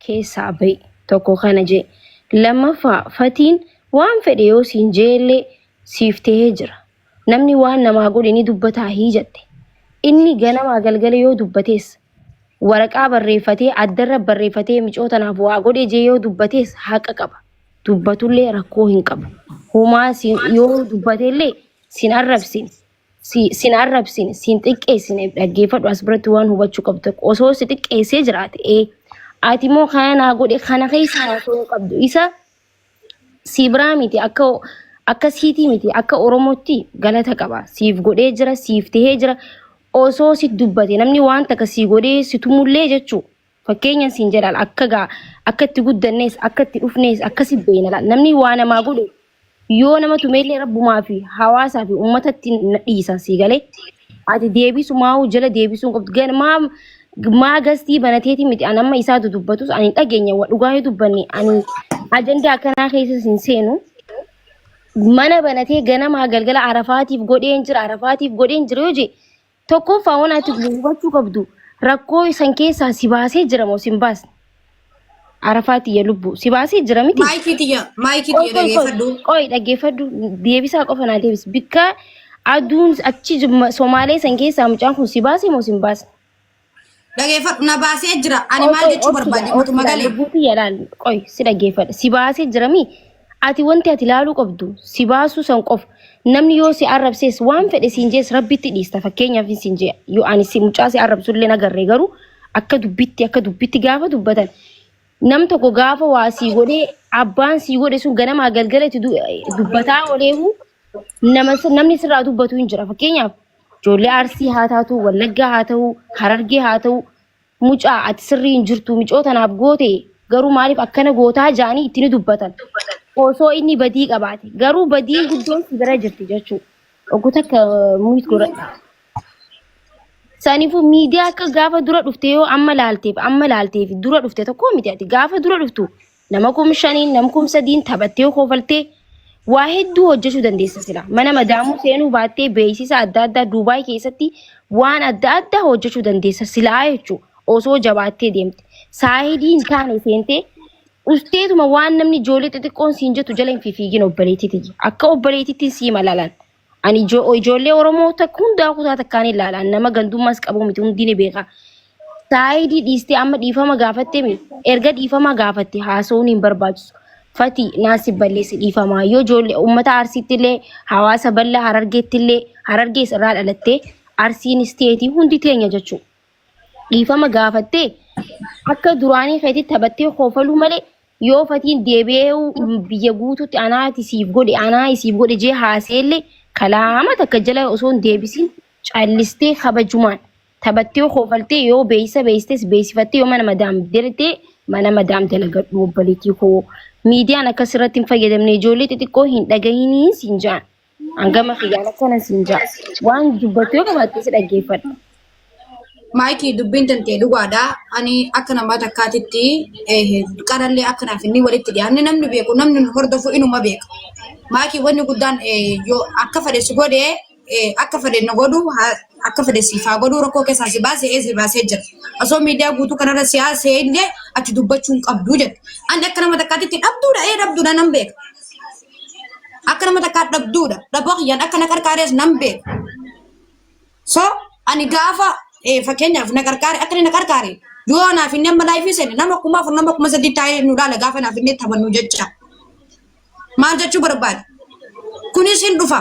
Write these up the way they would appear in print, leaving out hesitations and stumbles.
keessaa ba'i tokko kana jee. Lammaffaa fatiin waan fedhe yoo siin jeellee siif ta'ee jira. Namni waan namaa godhe ni dubbataa hii jette. Inni ganama galgala yoo dubbatees waraqaa barreeffatee addarra barreeffatee micootanaaf waa godhe jee yoo dubbatees haqa qaba. Dubbatullee rakkoo hin qabu. Homaa yoo dubbateellee sin arrabsin. Sin arrabsin, sin xiqqeessine dhaggeeffadhu as biratti waan hubachuu qabdu. Osoo si xiqqeessee jiraate ati immoo kana naa godhe kana keessaa haasoo qabdu. Isa si biraa miti akka siitii miti akka Oromootti galata qaba. Siif godhee jira, siif tahee jira. Osoo si dubbate namni waan takka si godhee si tumullee jechuu. Fakkeenyan siin jedhaan akka itti guddannees akka itti dhufnees akkasi beena. Namni waa namaa godhe yoo nama tumeellee rabbumaa fi hawaasaa fi uummatatti dhiisa si galee. Ati deebisumaa jala deebisuun qabdu. Ganamaa maa gastii banateeti miti an amma isaatu dubbatus ani dhageenya dhugaa yoo dubbanne ani ajandaa akkanaa keessa sin seenu. Mana banatee ganamaa galgala arafaatiif godheen jira yoo jee tokkoffaa waan ati hubachuu qabdu rakkoo san keessaa si baasee jira moo sin baasne. Arafaati ya lubbu si baasee jira miti. Maayikii dhaggeeffadhu. Qoy dhaggeeffadhu deebisaa qofa naa deebis. Bikka aduun achi Somaalee san keessaa mucaan kun si baasee moo sin baasne. Dhaggeeffadhu na baasee jira. Ani maal jechuu barbaade mootummaa galee. Lubbuuti yaadaan qoy si dhaggeeffadha. Si baasee jira mi ati wanti ati ilaaluu qabdu si baasuu san qofa. Namni yoo si arrabsees waan fedhe siin jees rabbitti dhiista. Fakkeenyaaf siin jee yoo ani si mucaa si arrabsullee nagarree garuu akka dubbitti gaafa dubbatan. Nam tokko gaafa waa si godhee abbaan si godhe sun ganama galgalatti dubbataa oleehu namni sirraa dubbatu hin jira. Fakkeenyaaf ijoollee Arsii haa taatu, Wallaggaa haa ta'u, Harargee haa ta'u mucaa ati sirrii hin jirtu micootanaaf goote garuu maaliif akkana gootaa jaanii itti ni dubbatan. Osoo inni badii qabaate garuu badii guddoon si bira jirti jechuudha. Oggota akka muut godhadha. Sanifu miidiyaa akka gaafa dura dhufte yoo amma laalteef dura dhufte tokko miti ati gaafa dura dhuftu nama kumshaniin nama kumsadiin taphattee koofaltee waa hedduu hojjechuu dandeessa sila. Mana madaamuu seenuu baattee beeksisa adda addaa Duubaay keessatti waan adda addaa hojjechuu dandeessa silaa jechuudha. Osoo jabaattee deemte saayidiin taane seentee usteetuma waan namni ijoollee xixiqqoon siin jettu jala hin fiigin obboleettiiti. Akka obboleettiitti sii malalan. Ani ijoollee Oromoo takka hundaa kutaa takkaan ilaalan nama gandummaas qabu miti hundi ni beeka. Saayidii dhiistee amma dhiifama gaafattee mi erga dhiifama gaafatte haasa'uun hin barbaachisu. Fati naasi balleessi dhiifamaa yoo ijoollee uummata Arsiittillee hawaasa bal'aa Harargeettillee Harargees irraa dhalattee Arsiin isteetii hundi teenya jechuudha. Dhiifama gaafattee akka duraanii keetitti taphattee koofaluu malee yoo fatiin deebi'ee biyya guutuutti anaa isiif godhe jee haaseellee kalaama takka jala osoo hin deebisin callistee kabajumaan taphattee koofaltee yoo beeksistes beeksifattee yoo mana madaam dalagadhu obboleettii koo miidiyaan akkasirratti hin fayyadamne ijoollee xixiqqoo hin dhagahiniin siin jaan hangama xiyyaana kana siin jaan waan dubbattu yoo qabaatte si dhaggeeffadha. Maayikii dubbiin tantee dhugaadha. Ani akka namaa takkaatitti qarallee akkanaaf inni walitti dhiyaanne namni beeku namni hordofu inuma beeka. Maayikii wanni guddaan yoo akka fedhe si godhee akka fedhe na godhu akka fedhe siifaa godhu rakkoo keessaa si baasee jira. Osoo miidiyaa guutuu kanarra siyaasee illee ati dubbachuun qabdu jedha. Ani akka nama takkaatitti dhabduudha nan beeka. Akka nama takkaatti dhabduudha. Dhaboo kiyyaan akka na qarqaarees nan beeka. So ani gaafa fakkeenyaaf na qarqaare akka na qarqaare yoo naaf inni amma laayifii seene nama kuma sadii taa'ee nu dhaala gaafa naaf inni taphannu jecha. Maal jechuu barbaade? Kunis hin dhufa.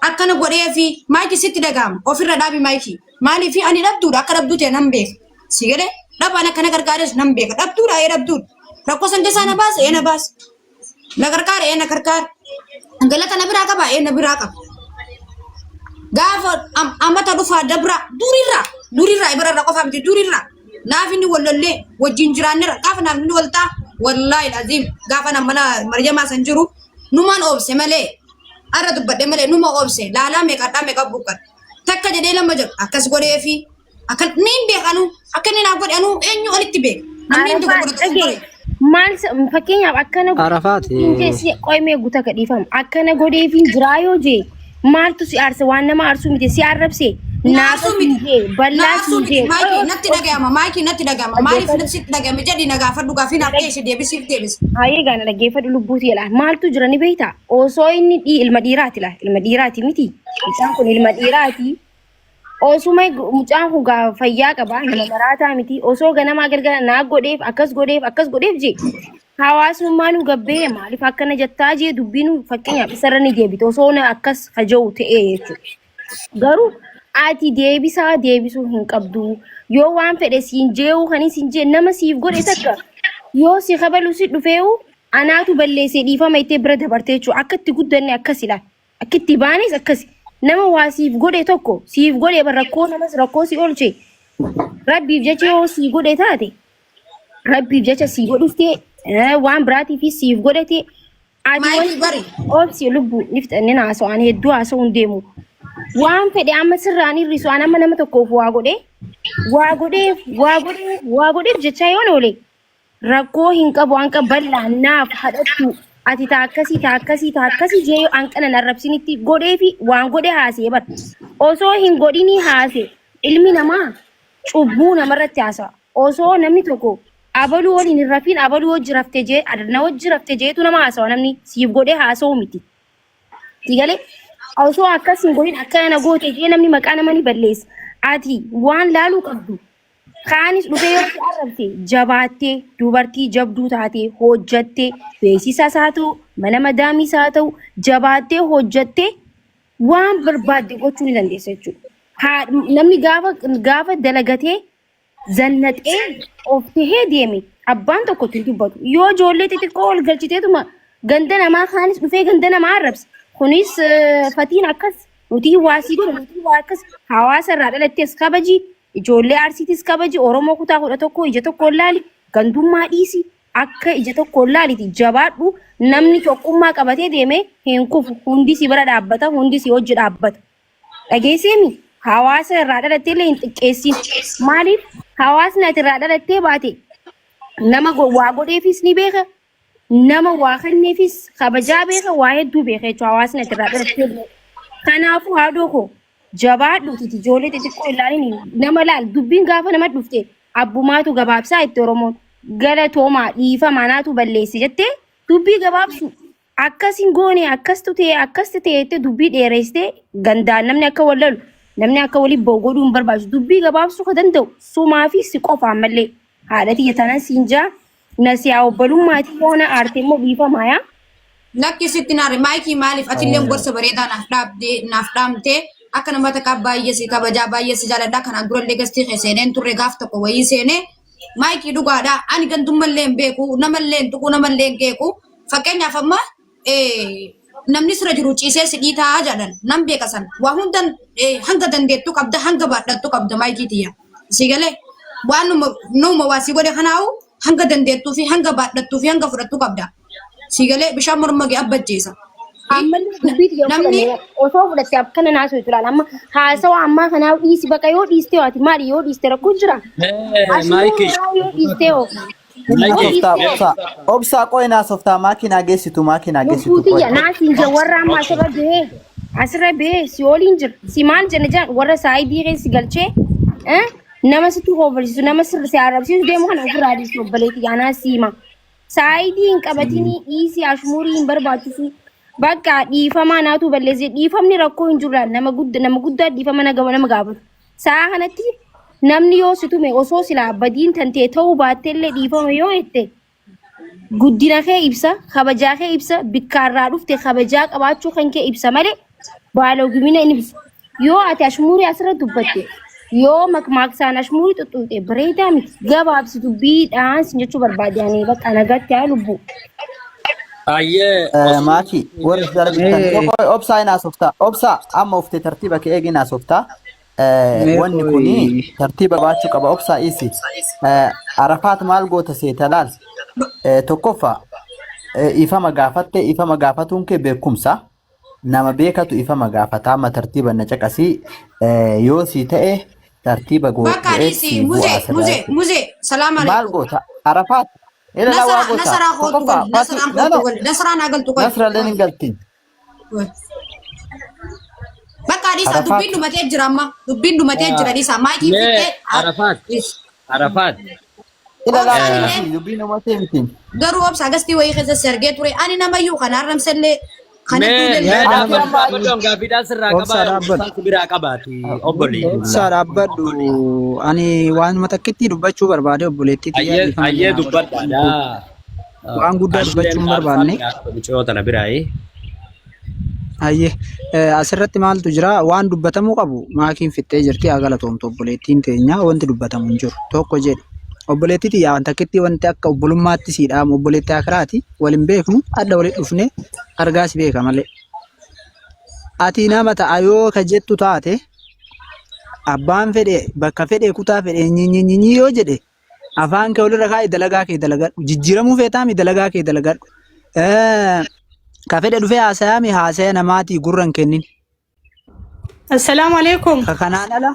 Akkana godhee fi maayikii sitti dhaga'ama. Ofirra dhaabi maayikii. Maaliif ani dhabduudha akka dhabduu ta'e nan beeka. Si galee dhabaan akka na qarqaares nan beeka. Dhabduudha. Rakkoo san keessaa na baase na baase. Na qarqaare na qarqaare. Galata na biraa qaba na biraa qaba. Gaafa amata dhufaa dabra durirraa ibararra qofa miti durirraa naaf inni wallollee wajjin jiraanneera gaafa naaf inni waltaa wallaahi aziim gaafa nam mana maryamaa san jiru numaan oobse malee arra dubbadhe malee numa oobse laalaa meeqa buqqat takka jedhee lama jedhu akkas godhee fi akka niin beekanu akka inni naaf godhe anu eenyu olitti beeka namni inni godhatu maal fakkeenyaaf akkana godhee qoymee guutaa gadhiifamu akkana godhee fi jiraa yoo jee maaltu si aarse waan nama aarsu miti si arrabse Naafa siinjee bal'aa siinjee natti dhaga'ama maayikii natti dhaga'ama maaliif natti dhaga'ame jedhi nagaafadhu gaafii naaf dhiyeessi deebisiif deebisi. Hayyee gaana dhaggeeffadhu lubbuuti jedha maaltu jira ni beektaa osoo inni ilma dhiiraati la ilma dhiiraati miti mucaan kun ilma dhiiraati osuma mucaan kun fayyaa qaba nama maraataa miti osoo ganamaa galgala naa godheef akkas godheef jee hawaasummaan gabbee maaliif akkana jettaa jee dubbiin fakkeenyaaf isarra ni deebite osoo akkas haja'u ta'ee jechuudha garuu ati deebisuu hin qabdu yoo waan fedhe siin jeewu kan siin jee nama siif godhe takka yoo si kabalu si dhufeewu anaatu balleessee dhiifama ittee bira dabartee jechuudha akka itti guddanne akkas ilaal akka itti baanes akkas nama waa siif godhe tokko siif godhe rakkoo namas rakkoo si oolche rabbiif jecha yoo si godhe taate rabbiif jecha si godhuftee waan biraatiif siif godhate ati obsi lubbu niftanne naasoo ani hedduu haasoo hin deemu waan fedhe amma sirraan hir'isu an amma nama tokkoof waa godheef jecha yoon oole rakkoo hin qabu an qaballaan naaf hadhattu ati taakkasii jee an qanan arrabsinitti godhee fi waan godhe haasee bar osoo hin godhini haase ilmi namaa cubbuu namarratti haasa osoo namni tokko abaluu waliin hin rafiin abaluu wajji rafte jee adanna wajji rafte jeetu nama haasawa namni siif godhee haasa'u miti tigalee osoo akkas hin godhin akkana goote jee namni maqaa nama ni balleessa ati waan laaluu qabdu kaanis dhufee yoo arrabse jabaattee dubartii jabduu taatee hojjattee beeksisaas haa ta'u mana madaamiis haa ta'u jabaattee hojjattee waan barbaadde gochuu ni dandeessa jechuudha namni gaafa dalagatee zannaxee of tahee deeme abbaan tokko itti dubbatu yoo ijoollee xixiqqoo ol galchiteetuma ganda namaa kaanis dhufee ganda namaa arrabse kunis fatiin akkas nuti waasii godha nuti waa akkas hawaasa irraa dhalattees kabaji ijoollee arsiitis kabaji oromoo kutaa 11 ija tokko laali gandummaa dhiisi akka ija tokko laaliti jabaadhu namni tokkummaa qabatee deeme hin kufu hundi si bira dhaabbata hundi si hojii dhaabbata dhageesseemi hawaasa irraa dhalattee illee hin xiqqeessin maaliif hawaasni ati irraa dhalattee baate nama waa godheefis ni beeka nama waa kenneefis kabajaa beeka waa hedduu beeka jechuudha hawaasni ati irraa dhalattee kanaafuu haadhoo koo jabaadhu titi ijoollee xixiqqoo ilaalin nama laal dubbiin gaafa nama dhufte abbumaatu gabaabsaa itti oromoon galatoomaa dhiifama naatu balleessi jettee dubbii gabaabsu akkasin goone akkastu ta'e dubbii dheeressitee gandaan namni akka wallalu namni akka walii godhuu hin barbaachisu dubbii gabaabsuu ka danda'u sumaa fi si qofaan mallee haadha tiyya tanan siinjaa nasiyaa obbolummaati yoona aarte immoo dhiifamaa yaa. Lakki sitti naare maayikii maaliif atillee gorsa bareedaa naaf dhaamtee akka namoota akka baay'ee si kabajaa baay'ee si jaaladhaa kanaan durallee gastii seeneen turre gaaf tokko wayii seenee maayikii dhugaadhaa ani gandummallee hin beeku namallee hin tuqu namallee hin geeku fakkeenyaaf amma namni sira jiru ciisee si dhiitaa jedhan nan beeka san waa hundan hanga dandeettu qabda hanga baadhattu qabda maayikii tiyya si galee waan numa waa si godhe kanaawu hanga dandeettuu fi hanga baadhattuu fi hanga fudhattu qabda si galee bishaan morma gee abbajjeesa. Namni osoo fudhattee akkana naasoo ilaala amma haasawa ammaa kanaaf dhiisi bakka yoo dhiiste waati maali yoo dhiiste rakkoo jira. Maayikii yoo dhiiste hoo. Obsa qoy naasoftaa maakinaa geessitu. Buutiyya naasiin jira warra amma asirra bahee si waliin jira si maal jenna jedhan warra saayidii keessi galchee nama sitti hoofarsiisu nama sirri si arrabsiisu deemu kana ofirraa dhiisu obbaleetti yaanaa siima saayidii hin qabatinii dhiisi ashmuurii hin barbaachisu. Bakka dhiifamaa naatu balleesse dhiifamni rakkoo hin jirre nama guddaa dhiifama nama gaafatu saa kanatti namni yoo situme osoo silaa badiin tantee ta'uu baatteellee dhiifama yoo jette guddina kee ibsa kabajaa kee ibsa bikkaarraa dhufte kabajaa qabaachuu kan kee ibsa malee baalogumina hin ibsu yoo ati ashmuurii asirra dubbatte yoo makmaaksaan ashmuurii xuxuute bareedaa miti gabaabsitu biidhaan sin jechuu barbaadanii bakka nagatti haa lubbu. Maki warri darbitan obsa ina softa obsa amma ufte tartiba ke egina softa wanni kuni tartiba baachu qaba obsa isi arafat maal goota seetalal tokkofa ifama gaafatun ke beekumsa nama beekatu ifama gaafata amma tartiba na caqasi yoo si ta'e tartiba goota bakka isi muze salaam alaykum maal goota arafat nasraan agaltu nasra lenin galtin bakka Bakadisa dubin dumatee jira amma dubin dumatee jira disa maayikii fittee Arafat. Ila la dubbiin uummatee miti. garuu obsa agastii wayii keessa sergee ture ani namayyuu kan arramsellee kan Sarabbadhu ani waan matakkitti dubbachuu barbaade obboleettii Ayyee dubbadhaadha. waan guddaa dubbachuun barbaanne. Ayyee asirratti maaltu jira waan dubbatamuu qabu maakiin fittee jirti haa galatoomtu obboleettiin teenya wanti dubbatamu hin jiru tokko jedhe obboleettii yaa wanta takkitti wanti akka obbolummaatti siidhaam obboleettii akiraati waliin beeknu adda waliin dhufne argaas beeka malee. Ati nama ta'a yoo ka jettu taate abbaan fedhe bakka fedhe kutaa fedhe nyinyi yoo jedhe afaan kee olirra kaa'e dalagaa kee dalagadhu jijjiiramuu feetaami dalagaa kee dalagadhu. Ka fedhe dhufee haasayaami haasaya namaatii gurra hin kennin. Assalamu alaikum. Ka kanaan ala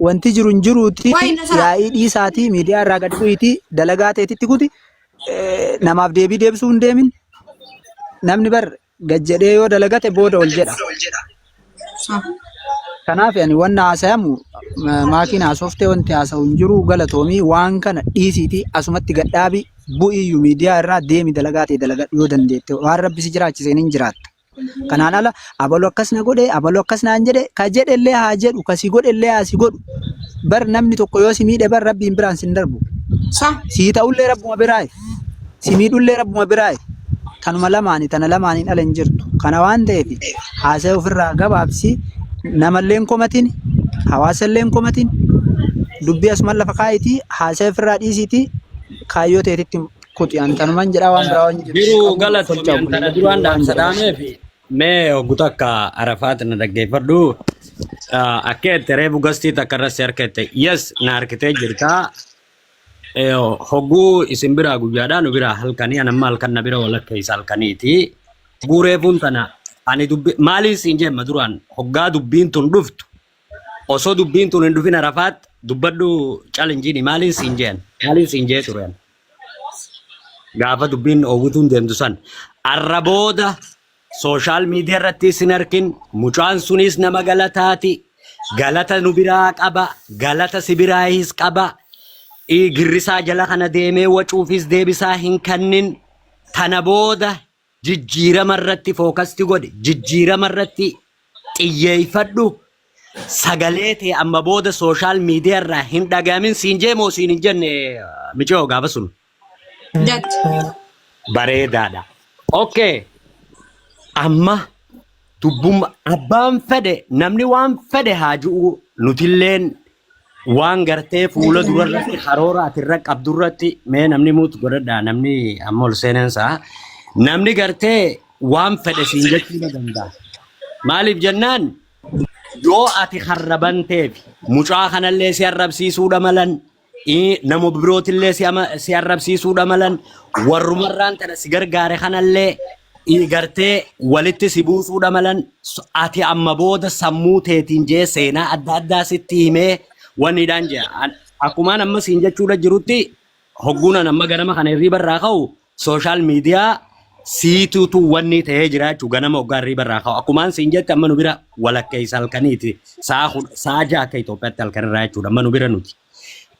wanti jiru hin jiruuti yaa'ii dhiisaatii miidiyaa irraa gadi bu'iitii dalagaa ta'etti kuti namaaf deebii deebisuu hin deemin namni bar gajjedhee yoo dalagate booda ol jedha. Kanaaf ani wanna haasayamu maakiin haasoftee wanti haasa'u hin jiru galatoomii waan kana dhiisiitii asumatti gadhaabii bu'iyyuu miidiyaa irraa deemi dalagaa ta'e dalagadhu yoo dandeette waan rabbisi jiraachiseen hin jiraatta. Kanaan ala abaluu akkas na godhe abaluu akkas naan jedhe ka jedhellee haa jedhu ka si godhellee haa si godhu bar namni tokko yoo si miidhe bar rabbiin biraan sin darbu. Sii ta'ullee rabbuma biraaye si miidhullee rabbuma biraaye tanuma lamaanii tana lamaaniin ala hin jirtu kana waan ta'eef haasa'e ofirraa gabaabsi namallee hin komatin hawaasallee hin komatin dubbii asumaan lafa kaayitii haasa'e ofirraa dhiisiitii kaayyoo ta'etti kuti antanuman jedhaa waan biraa waan jiru. Biru galatoomii antana duraan dhaamsadhaamee fi mee hogguta akka Arafaat na dhaggeeffadhu akka itti reefu gastii takka irratti harkette yes na harkitee jirtaa hogguu isin biraa guyyaadhaa nu biraa halkanii anamma halkan na bira walakka isa halkaniiti guureefuun tana ani dubbi maaliin siin jemma duraan hoggaa dubbiin tun dhuftu osoo dubbiin tun hin dhufin Arafaat dubbadhu challenge maaliin siin jee tureen gaafa dubbiin oowwituun deemtu san arrabooda sooshaal miidiyaa irratti isin arkin mucaan sunis nama galataati galata nu biraa qaba galata si biraayis qaba girrisaa jala kana deemee wacuufis deebisaa hin kannin tana booda jijjiirama irratti fookasti godhe jijjiirama irratti xiyyeeffadhu sagalee ta'e amma booda sooshaal miidiyaa irraa hin dhagamin siin jeemoo siin hin jenne micoo gaafa sun. Bareedaadha. Okay. Amma dubbuma abbaan fedhe namni waan fedhe haa ji'u nutilleen waan gartee fuula durarratti karoora atirra qabdurratti mee namni muutu godhadha namni amma ol seenansaa namni gartee waan fedhe siin jechuu danda'a. Maaliif jennaan yoo ati harrabanteef mucaa kanallee si arrabsiisuudha malan namo birootillee si arrabsiisuudha malan warrumarraan tana si gargaare kanallee gartee walitti si buusuudha malan ati amma booda sammuu teetiin jee seenaa adda addaa sitti himee wanniidhaan jee akkumaan amma siin jechuudha jirutti hogguunan amma ganama kana hirriba irraa ka'u sooshaal miidiyaa siituutu wanni ta'ee jira jechuu ganama hoggaa hirriba irraa ka'u akkumaan siin jette amma nu bira walakkeessa halkaniiti sa'a ja'a akka Itoophiyaatti halkan irraa jechuudha amma nu bira nuti.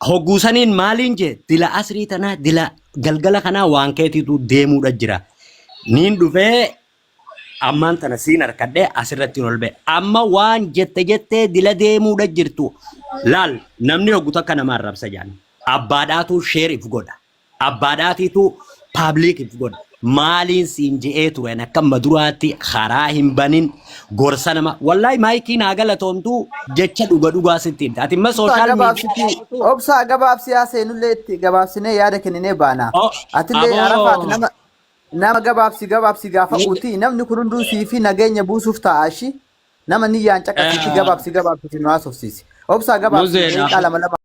Hogguusaniin maaliin jee dila asrii tanaa dila galgala kanaa waan keetiitu deemuudha jira. Niin dhufee ammaan tana siin harkadhee asirratti ol ba'e. Amma waan jettee dila deemuudha jirtu. Laal namni hogguutu akka nama arrabsa jaan. Abbaadhaatu sheeriif godha. Abbaadhaatiitu paablikiif godha. Maaliin siin je'ee tureen akka maduraatti karaa hin banin gorsa nama wallahi maayikiin haa galatoomtu jecha dhugaa sittiin ati imma sooshaal miidiyaa obsa gabaabsi yaa seenullee itti gabaabsinee yaada kenninee baana atillee Arafaat nama gabaabsi gaafa uti namni kun hunduu sii fi nageenya buusuuf ta'ashi nama niyyaan caqasitti gabaabsi nu haasofsiisi obsa gabaabsi qalama lama